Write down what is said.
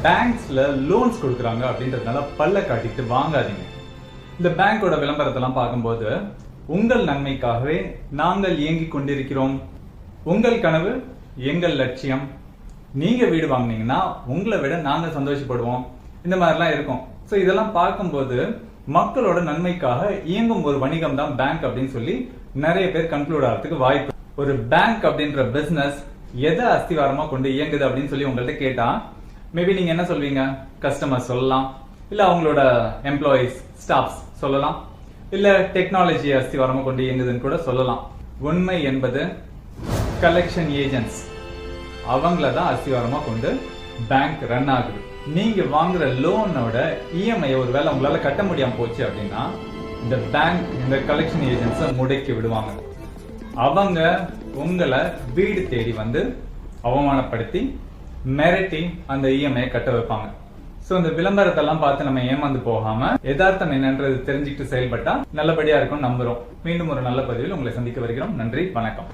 பேங்க்ஸ்ல loans கொடுக்குறாங்க அப்படின்றதுனால பல்ல காட்டிட்டு வாங்காதீங்க. இந்த பேங்கோட விளம்பரத்தெல்லாம் பார்க்கும்போது உங்கள் நன்மைக்காகவே நாங்கள் இயங்கிக் கொண்டிருக்கிறோம், உங்கள் கனவு எங்கள் லட்சியம், நீங்க வீடு வாங்கினீங்கன்னா உங்களை விட நாங்க சந்தோஷப்படுவோம், இந்த மாதிரிலாம் இருக்கும். ஸோ இதெல்லாம் பார்க்கும்போது மக்களோட நன்மைக்காக இயங்கும் ஒரு வணிகம் தான் பேங்க் அப்படின்னு சொல்லி நிறைய பேர் கன்க்ளூட் ஆகிறதுக்கு வாய்ப்பு. ஒரு பேங்க் அப்படின்ற பிசினஸ் எதை அஸ்திவாரமா கொண்டு இயங்குது அப்படின்னு சொல்லி உங்கள்ட்ட கேட்டா மேபி நீங்க என்ன சொல்வீங்க? கஸ்டமர் சொல்லலாம், இல்ல அவங்களோட எம்ப்ளாயிஸ் ஸ்டாஃப்ஸ் சொல்லலாம், இல்ல டெக்னாலஜி அஸ்திவாரமா கொண்டு இயங்குதுன்னு கூட சொல்லலாம். உண்மை என்பது கலெக்ஷன் ஏஜென்ட்ஸ் அவங்கள தான் அஸ்திவாரமா கொண்டு பேங்க் ரன் ஆகுது. நீங்க வாங்குற லோனோட இஎம்ஐ ஒருவேளை உங்களால கட்ட முடியாம போச்சு அப்படின்னா இந்த பேங்க் இந்த கலெக்ஷன் ஏஜென்ட்ஸை முடக்கி விடுவாங்க. அவங்க உங்களை வீடு தேடி வந்து அவமானப்படுத்தி மிரட்டி அந்த இஎம்ஐ கட்ட வைப்பாங்க. சோ இந்த விளம்பரத்தெல்லாம் பார்த்து நம்ம ஏமாந்து போகாம யதார்த்தம் என்னன்றது தெரிஞ்சுக்கிட்டு செயல்பட்டா நல்லபடியா இருக்கும் நம்புறோம். மீண்டும் ஒரு நல்ல பதிவில் உங்களை சந்திக்க வருகிறோம். நன்றி, வணக்கம்.